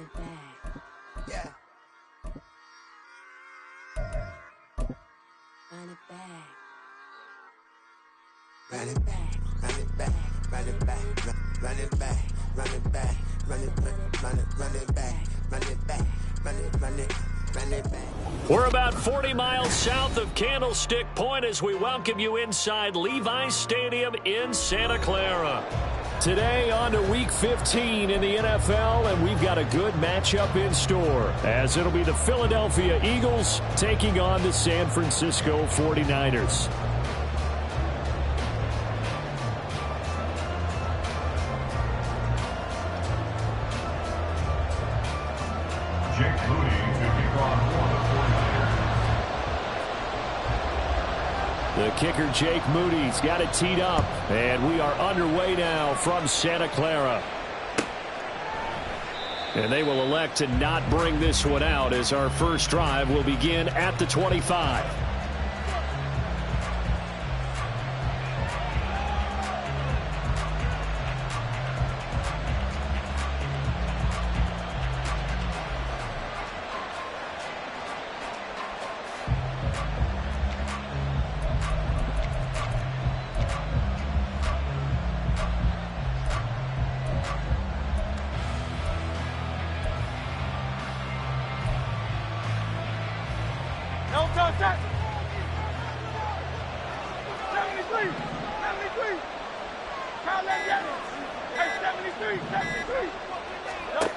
it back. Yeah. Run it back. Run it back, run it back, run it back, run it back, run it back, run it back, run it back, run it back, run it back. We're about 40 miles south of Candlestick Point as we welcome you inside Levi's Stadium in Santa Clara. Today on to Week 15 in the NFL, and we've got a good matchup in store, as it'll be the Philadelphia Eagles taking on the San Francisco 49ers. Jake Moody to kick off for the 49ers. The kicker, Jake Moody's got it teed up, and we are underway now from Santa Clara. And they will elect to not bring this one out as our first drive will begin at the 25.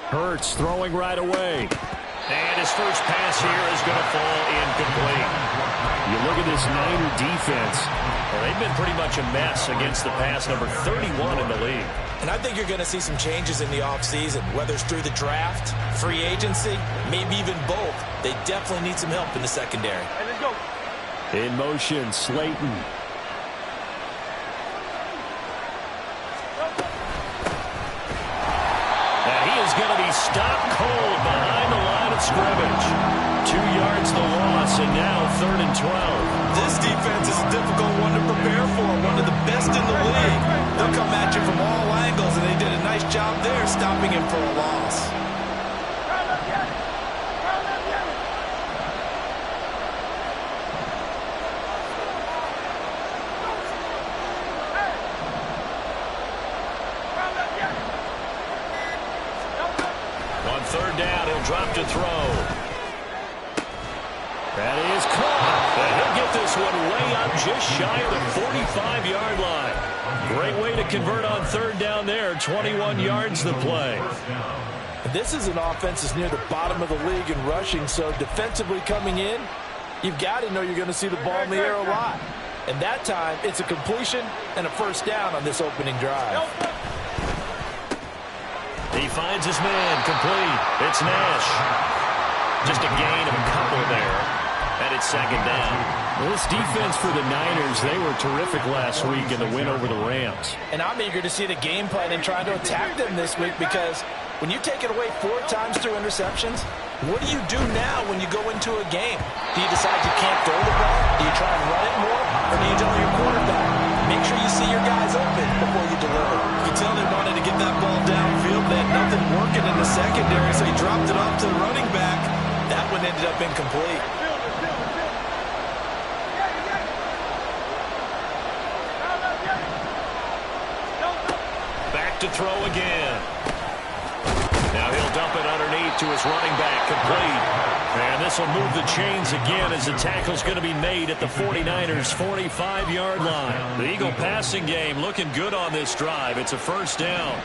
Hurts throwing right away. And his first pass here is going to fall incomplete. You look at this Niner defense. Well, they've been pretty much a mess against the pass, number 31 in the league. And I think you're going to see some changes in the offseason, whether it's through the draft, free agency, maybe even both. They definitely need some help in the secondary. Hey, let's go. In motion, Slayton. Is going to be stopped cold behind the line of scrimmage. 2 yards the loss, and now 3rd and 12. This defense is a difficult one to prepare for, one of the best in the league. They'll come at you from all angles, and they did a nice job there stopping him for a loss. Third down, he'll drop to throw. That is caught. And he'll get this one way up just shy of the 45-yard line. Great way to convert on third down there. 21 yards the play. This is an offense that's near the bottom of the league in rushing, so defensively coming in, you've got to know you're going to see the ball in the air a lot. And that time, it's a completion and a first down on this opening drive. He finds his man, complete. It's Nash. Just a gain of a couple there. And it's second down. Well, this defense for the Niners, they were terrific last week in the win over the Rams. And I'm eager to see the game plan and try to attack them this week, because when you take it away 4 times through interceptions, what do you do now when you go into a game? Do you decide you can't throw the ball? Do you try and run it more? Or do you tell your quarterback, make sure you see your guys open before you deliver? You tell they wanted to get that ball downfield. They had nothing working in the secondary, so he dropped it off to the running back. That one ended up incomplete. Back to throw again. Now he'll dump it underneath to his running back, complete. And this will move the chains again as the tackle's going to be made at the 49ers' 45-yard line. The Eagle passing game looking good on this drive. It's a first down.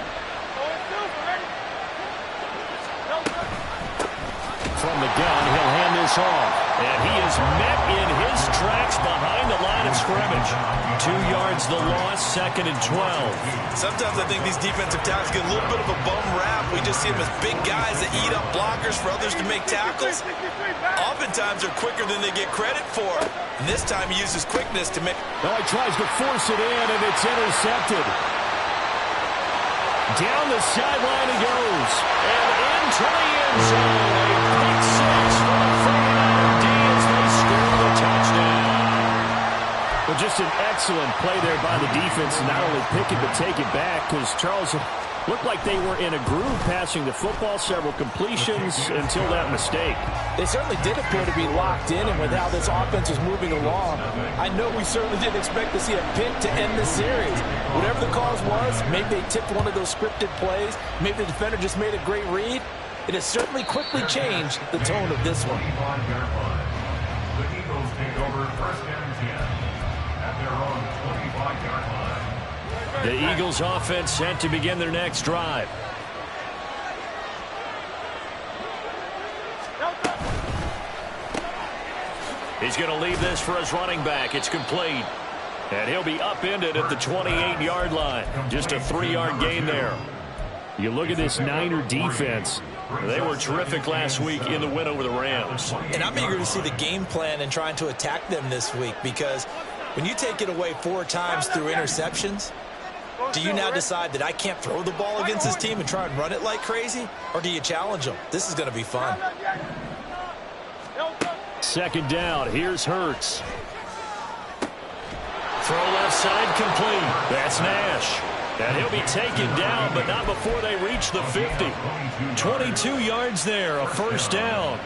From the gun, he'll hand this off. And he is met in his tracks behind the line of scrimmage. 2 yards the loss, 2nd and 12. Sometimes I think these defensive tackles get a little bit of a bum rap. We just see them as big guys that eat up blockers for others to make tackles. Oftentimes they're quicker than they get credit for. And this time he uses quickness to make... Now he tries to force it in, and it's intercepted. Down the sideline he goes. And into the end zone. A pick six for the 49er D as they score the touchdown. Well, just an excellent play there by the defense to not only pick it but take it back, because Charles looked like they were in a groove passing the football, several completions until that mistake. They certainly did appear to be locked in, and with how this offense was moving along, I know we certainly didn't expect to see a pick to end the series. Whatever the cause was, maybe they tipped one of those scripted plays, maybe the defender just made a great read. It has certainly quickly changed the tone of this one. The Eagles take over first and 10 at their own 25-yard line. The Eagles offense set to begin their next drive. He's going to leave this for his running back. It's complete. And he'll be upended at the 28-yard line. Just a 3-yard gain there. You look at this Niner defense. They were terrific last week in the win over the Rams. And I'm eager to see the game plan and trying to attack them this week, because when you take it away 4 times through interceptions, do you now decide that I can't throw the ball against this team and try and run it like crazy? Or do you challenge them? This is going to be fun. Second down. Here's Hurts. Throw left side complete. That's Nash. And he'll be taken down, but not before they reach the 50. 22 yards there, a first down.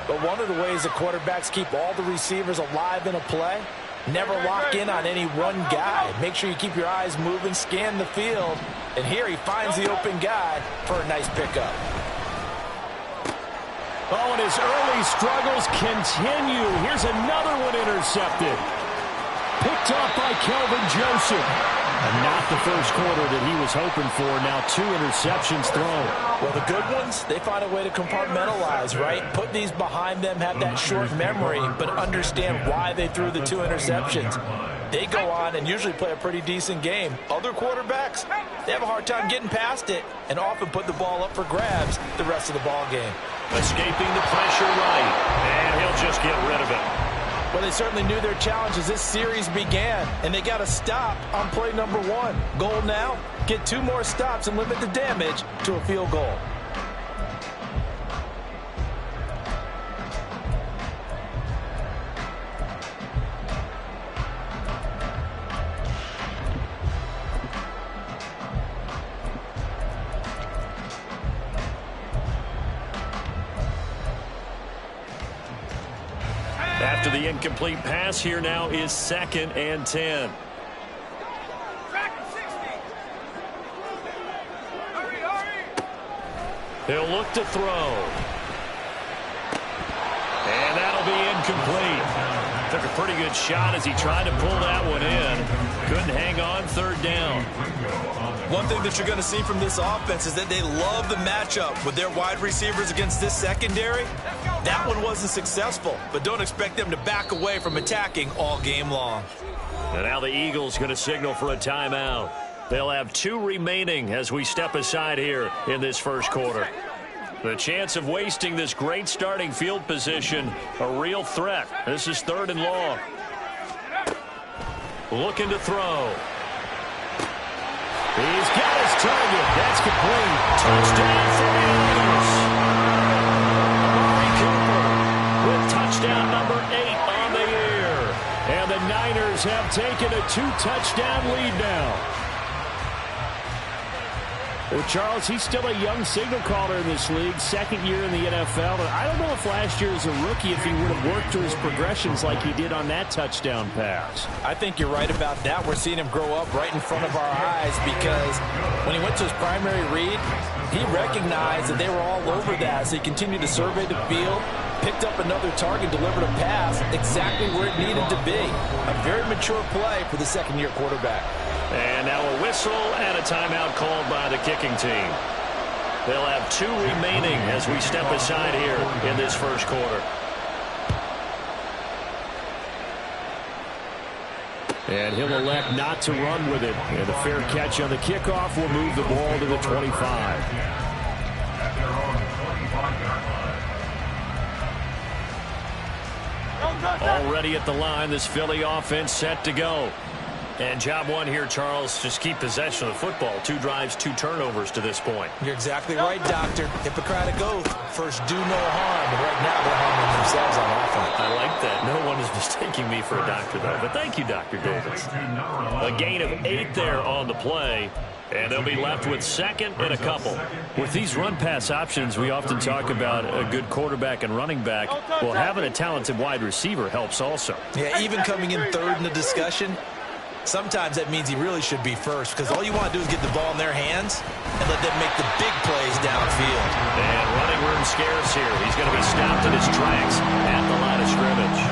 But one of the ways the quarterbacks keep all the receivers alive in a play, never lock in on any one guy. Make sure you keep your eyes moving, scan the field. And here he finds the open guy for a nice pickup. Oh, and his early struggles continue. Here's another one intercepted. Picked up by Kelvin Joseph. And not the first quarter that he was hoping for. Now 2 interceptions thrown. Well, the good ones, they find a way to compartmentalize, right? Put these behind them, have that short memory, but understand why they threw the 2 interceptions. They go on and usually play a pretty decent game. Other quarterbacks, they have a hard time getting past it and often put the ball up for grabs the rest of the ball game. Escaping the pressure right, and he'll just get rid of it. Well, they certainly knew their challenge as this series began, and they got to stop on play number 1. Goal now, get 2 more stops and limit the damage to a field goal. After the incomplete pass, here now is 2nd and 10. He'll look to throw. And that'll be incomplete. Took a pretty good shot as he tried to pull that one in. Couldn't hang on, 3rd down. One thing that you're going to see from this offense is that they love the matchup with their wide receivers against this secondary. That one wasn't successful, but don't expect them to back away from attacking all game long. And now the Eagles going to signal for a timeout. They'll have 2 remaining as we step aside here in this first quarter. The chance of wasting this great starting field position, a real threat. This is 3rd and long. Looking to throw. He's got his target. That's complete. Touchdown for the Eagles. Amari Cooper with touchdown number 8 on the year. And the Niners have taken a 2-touchdown lead now. Well, Charles, he's still a young signal caller in this league, 2nd year in the NFL. And I don't know if last year as a rookie, if he would have worked through his progressions like he did on that touchdown pass. I think you're right about that. We're seeing him grow up right in front of our eyes, because when he went to his primary read, he recognized that they were all over that. So he continued to survey the field, picked up another target, delivered a pass exactly where it needed to be. A very mature play for the 2nd-year quarterback. And now a whistle and a timeout called by the kicking team. They'll have 2 remaining as we step aside here in this first quarter. And he'll elect not to run with it. And a fair catch on the kickoff will move the ball to the 25. Already at the line, this Philly offense set to go. And job one here, Charles, just keep possession of the football. 2 drives, 2 turnovers to this point. You're exactly right, Doctor. Hippocratic oath. First, do no harm. And right now, they're harming themselves on offense. I like that. No one is mistaking me for a doctor, though. But thank you, Dr. Davis. A gain of 8 there on the play. And they'll be left with second and a couple. With these run-pass options, we often talk about a good quarterback and running back. Well, having a talented wide receiver helps also. Yeah, even coming in third in the discussion, sometimes that means he really should be first, because all you want to do is get the ball in their hands and let them make the big plays downfield. And running room scarce here. He's going to be stopped in his tracks at the line of scrimmage.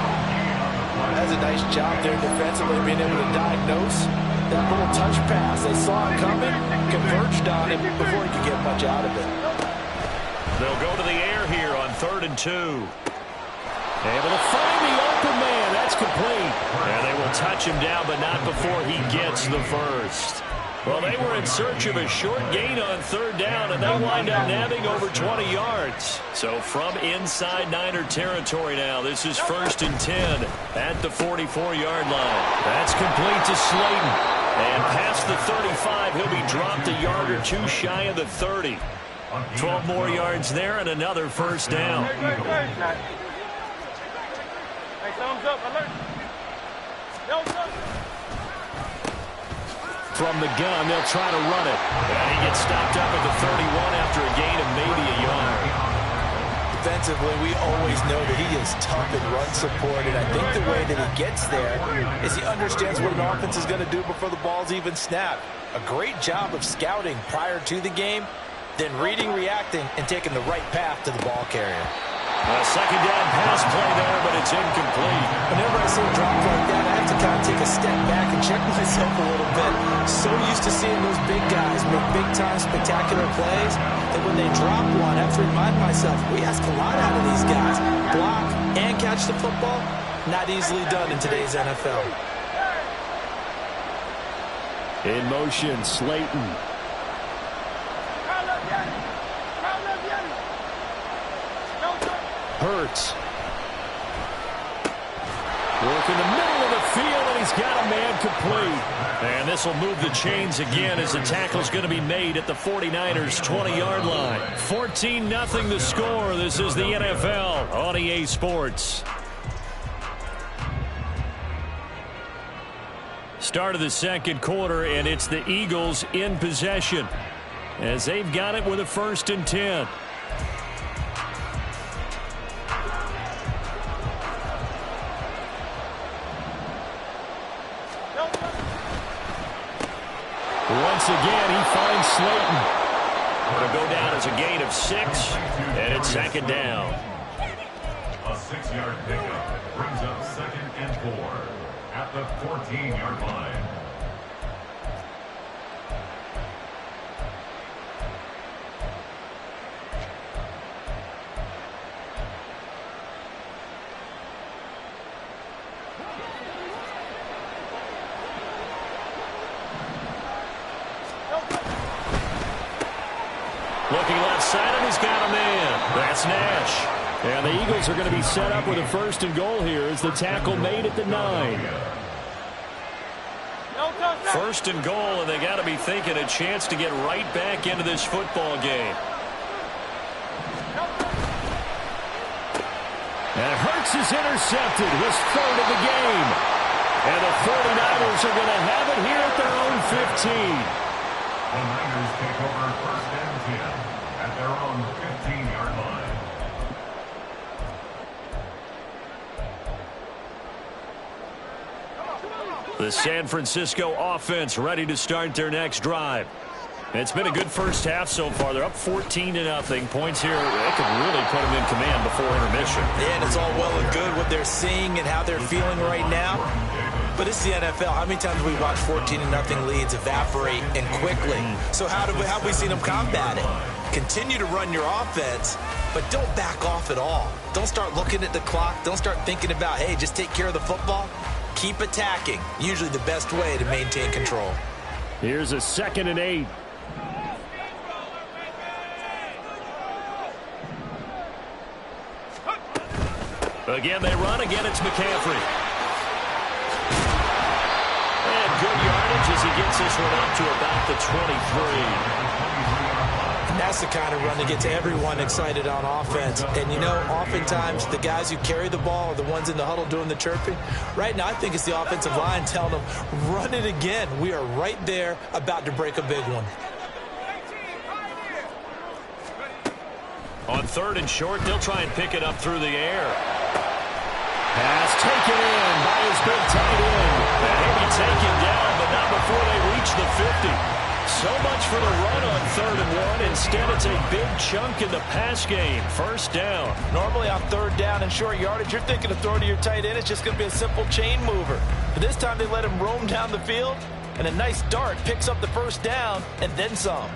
That's a nice job there defensively, being able to diagnose that little touch pass. They saw it coming, converged on him before he could get much out of it. They'll go to the air here on 3rd and 2. Able to find the open man. That's complete. And they will touch him down, but not before he gets the first. Well, they were in search of a short gain on 3rd down, and they wind up nabbing over 20 yards. So from inside Niner territory now, this is 1st and 10 at the 44-yard line. That's complete to Slayton. And past the 35, he'll be dropped a yard or 2 shy of the 30. 12 more yards there and another first down. From the gun, they'll try to run it. And he gets stopped up at the 31 after a gain of maybe a yard. Defensively, we always know that he is tough in run support, and I think the way that he gets there is he understands what an offense is going to do before the ball's even snapped. A great job of scouting prior to the game, then reading, reacting, and taking the right path to the ball carrier. A second down pass play there, but it's incomplete. Whenever I see a drop like that, I have to kind of take a step back and check myself a little bit. So used to seeing those big guys make big-time spectacular plays that when they drop one, I have to remind myself, we ask a lot out of these guys. Block and catch the football, not easily done in today's NFL. In motion, Slayton. Hurts. Work in the middle of the field, and he's got a man complete. And this will move the chains again as the tackle's going to be made at the 49ers' 20-yard line. 14-0 the score. This is the NFL on EA Sports. Start of the second quarter, and it's the Eagles in possession as they've got it with a 1st and 10. Once again, he finds Slayton. It'll go down as a gain of 6, and it's 2nd down. A 6-yard pickup brings up 2nd and 4 at the 14-yard line. Looking left side, and he's got a man. That's Nash. And the Eagles are going to be set up with a 1st and goal here as the tackle made at the 9. 1st and goal, and they got to be thinking a chance to get right back into this football game. And Hurts is intercepted, his 3rd of the game. And the 49ers are going to have it here at their own 15. The Niners take over 1st and 10 at their own 15-yard line. The San Francisco offense ready to start their next drive. It's been a good first half so far. They're up 14-0. Points here, they could really put them in command before intermission. Yeah, and it's all well and good what they're seeing and how they're feeling right now. But it's the NFL. How many times have we watched 14-0 leads evaporate and quickly? So how have we seen them combat it? Continue to run your offense, but don't back off at all. Don't start looking at the clock. Don't start thinking about, hey, just take care of the football. Keep attacking. Usually the best way to maintain control. Here's a 2nd and 8. Again, they run. Again, it's McCaffrey. And good yardage as he gets this one up to about the 23. And that's the kind of run that gets everyone excited on offense. And, you know, oftentimes the guys who carry the ball are the ones in the huddle doing the chirping. Right now, I think it's the offensive line telling them, run it again. We are right there about to break a big one. On 3rd and short, they'll try and pick it up through the air. Pass taken in by his big tight end. And he'll be taken down, but not before they reach the 50. So much for the run on 3rd and 1. Instead, it's a big chunk in the pass game. 1st down. Normally on 3rd down and short yardage, you're thinking of throwing to your tight end. It's just going to be a simple chain mover. But this time they let him roam down the field, and a nice dart picks up the 1st down and then some.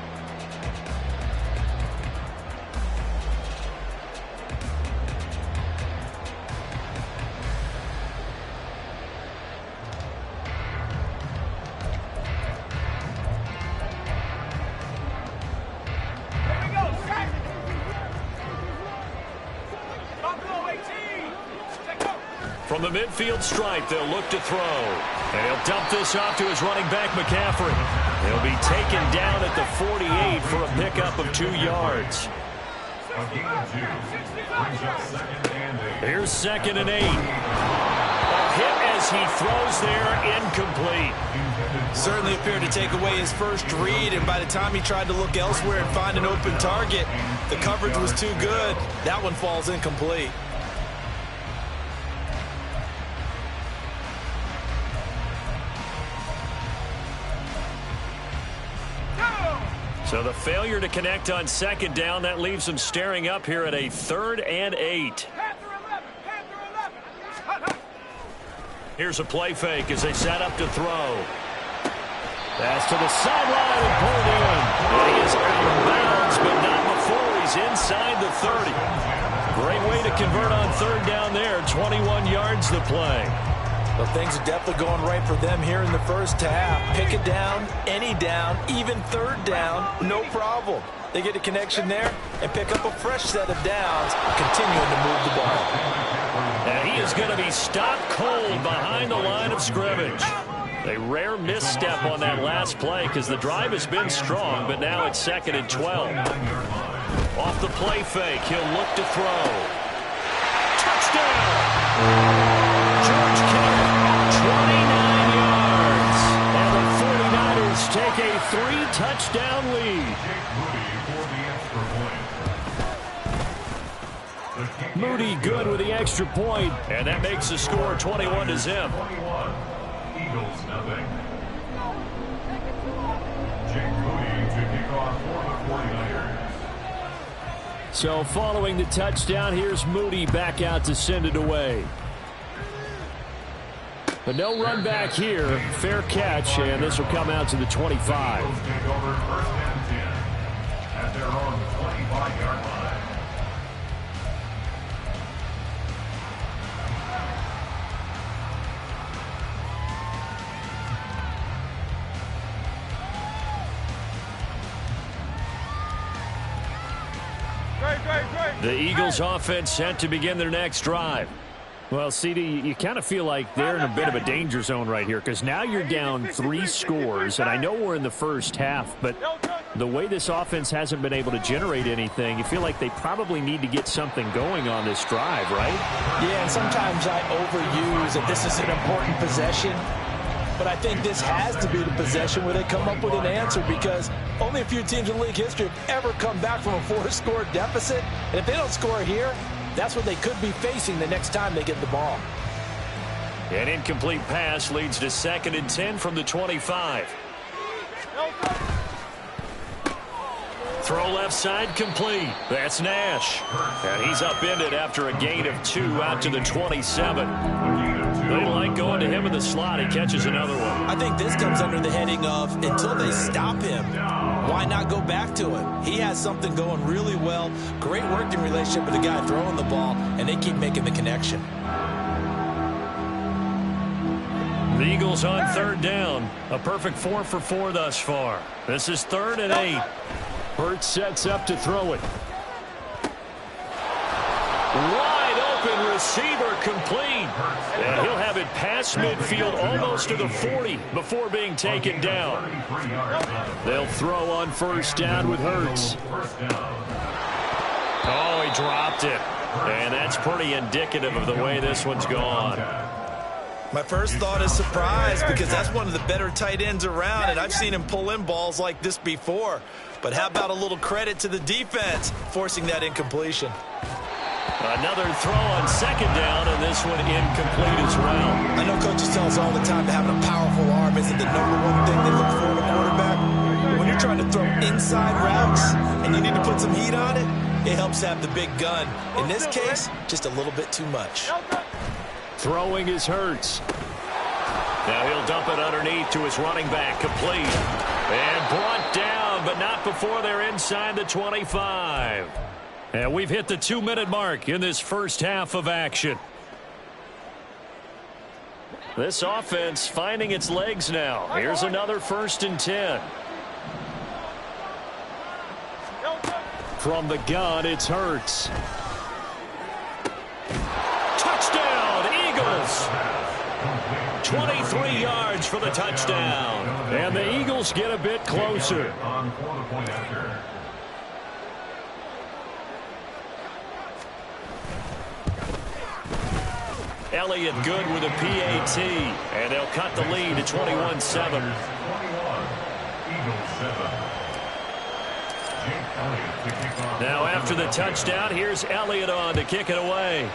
From the midfield stripe, they'll look to throw. And he'll dump this off to his running back, McCaffrey. He'll be taken down at the 48 for a pickup of 2 yards. Here's 2nd and 8. A hit as he throws there, incomplete. Certainly appeared to take away his first read, and by the time he tried to look elsewhere and find an open target, the coverage was too good. That one falls incomplete. So the failure to connect on 2nd down, that leaves him staring up here at a 3rd and 8. Here's a play fake as they set up to throw. Pass to the sideline and pulled in. And he is out of bounds, but not before he's inside the 30. Great way to convert on 3rd down there. 21 yards the play. Well, things are definitely going right for them here in the 1st half. Pick it down, any down, even 3rd down, no problem. They get a connection there and pick up a fresh set of downs, continuing to move the ball. And he is going to be stopped cold behind the line of scrimmage. A rare misstep on that last play because the drive has been strong, but now it's 2nd and 12. Off the play fake, he'll look to throw. Touchdown! George Kittle, 29 yards. And the 49ers take a 3-touchdown lead. Moody good with the extra point, and that makes the score 21-0. Eagles nothing. Jake Moody to kick off for the 49ers. So following the touchdown, here's Moody back out to send it away. But no run back here. Fair catch, and this will come out to the 25. Eagles take over 1st and 10 at their own 25-yard line. The Eagles offense set to begin their next drive. Well, CD, you kind of feel like they're in a bit of a danger zone right here because now you're down 3 scores, and I know we're in the 1st half, but the way this offense hasn't been able to generate anything, you feel like they probably need to get something going on this drive, right? Yeah, and sometimes I overuse that this is an important possession, but I think this has to be the possession where they come up with an answer because only a few teams in league history have ever come back from a 4-score deficit, and if they don't score here, that's what they could be facing the next time they get the ball. An incomplete pass leads to 2nd and 10 from the 25. Throw left side complete. That's Nash. And he's upended after a gain of 2 out to the 27. They like going to him in the slot. He catches another one. I think this comes under the heading of until they stop him, why not go back to it? He has something going really well. Great working relationship with the guy throwing the ball, and they keep making the connection. The Eagles on 3rd down. A perfect 4 for 4 thus far. This is 3rd and 8. Hurts sets up to throw it. Wide open receiver complete. And he'll have it past midfield almost to the 40 before being taken down. They'll throw on first down with Hurts. Oh, he dropped it. And that's pretty indicative of the way this one's gone. My first thought is surprise, because that's one of the better tight ends around, and I've seen him pull in balls like this before. But how about a little credit to the defense forcing that incompletion? Another throw on second down, and this one incomplete as well. I know coaches tell us all the time that having a powerful arm isn't the #1 thing they look for in a quarterback. When you're trying to throw inside routes and you need to put some heat on it, it helps have the big gun. In this case, just a little bit too much. Throwing is Hurts. Now he'll dump it underneath to his running back, complete. And brought down, but not before they're inside the 25. And we've hit the 2-minute mark in this first half of action. This offense finding its legs now. Here's another 1st and 10. From the gun, it's Hurts. Touchdown, Eagles! 23 yards for the touchdown. And the Eagles get a bit closer. Elliott good with a PAT. And they'll cut the lead to 21-7. Now after the touchdown, here's Elliott on to kick it away.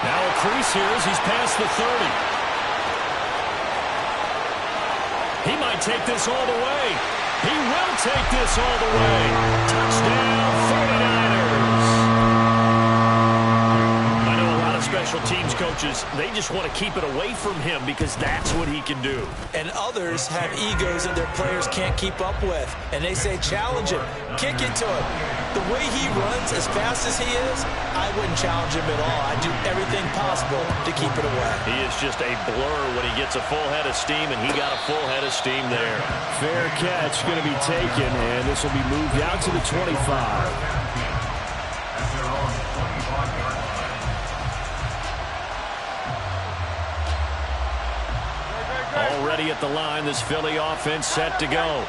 Now a crease here as he's past the 30. He might take this all the way. He will take this all the way. Touchdown, 49ers. I know a lot of special teams coaches, they just want to keep it away from him because that's what he can do. And others have egos that their players can't keep up with. And they say, challenge him, kick it to him. The way he runs as fast as he is, I wouldn't challenge him at all. I'd do everything possible to keep it away. He is just a blur when he gets a full head of steam, and he got a full head of steam there. Fair catch going to be taken, and this will be moved out to the 25. Already at the line, this Philly offense set to go.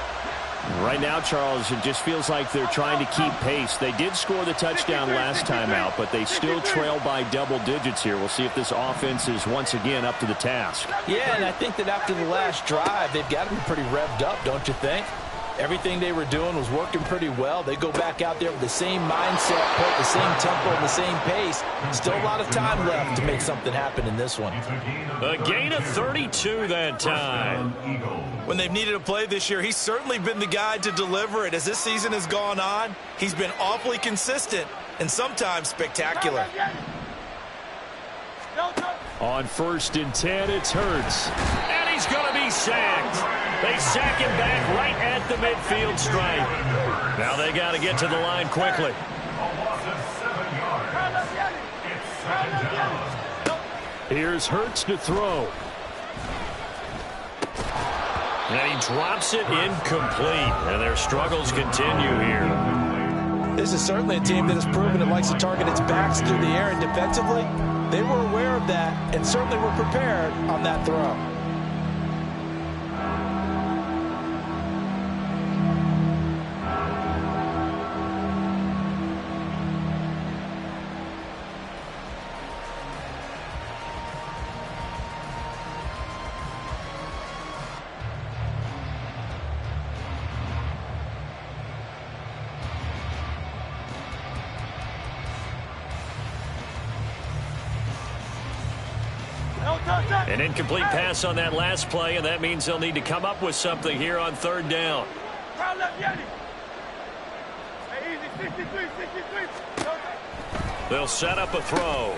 Right now, Charles, it just feels like they're trying to keep pace. They did score the touchdown last time out, but they still trail by double digits here. We'll see if this offense is once again up to the task. Yeah, and I think that after the last drive, they've got to be pretty revved up, don't you think? Everything they were doing was working pretty well. They go back out there with the same mindset, put the same tempo and the same pace. Still a lot of time left to make something happen in this one. A gain of 32 that time. When they've needed a play this year, he's certainly been the guy to deliver it. As this season has gone on, he's been awfully consistent and sometimes spectacular. On 1st and 10, it's Hurts. And he's going to be sacked. They sack him back right at the midfield stripe. Now they got to get to the line quickly. Here's Hurts to throw. And he drops it incomplete. And their struggles continue here. This is certainly a team that has proven it likes to target its backs through the air, and defensively, they were aware of that and certainly were prepared on that throw. An incomplete pass on that last play, and that means they'll need to come up with something here on 3rd down. They'll set up a throw.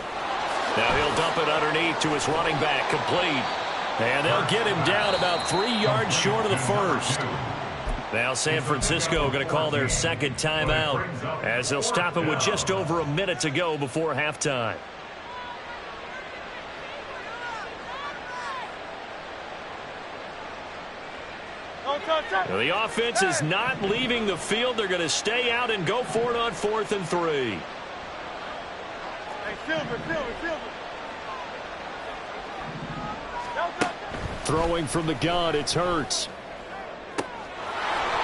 Now he'll dump it underneath to his running back, complete. And they'll get him down about 3 yards short of the first. Now San Francisco going to call their second timeout as they'll stop it with just over a minute to go before halftime. The offense is not leaving the field. They're going to stay out and go for it on 4th and 3. Throwing from the gun, it's Hurts.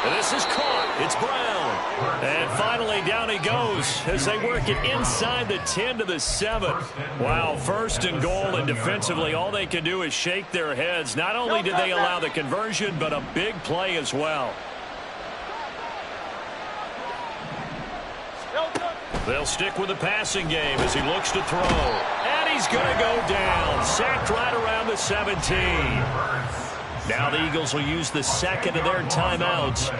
And this is caught. It's Brown. And finally, down he goes as they work it inside the 10 to the 7. Wow, 1st and goal, and defensively, all they can do is shake their heads. Not only did they allow the conversion, but a big play as well. They'll stick with the passing game as he looks to throw. And he's going to go down. Sacked right around the 17. Now the Eagles will use the second of their timeouts.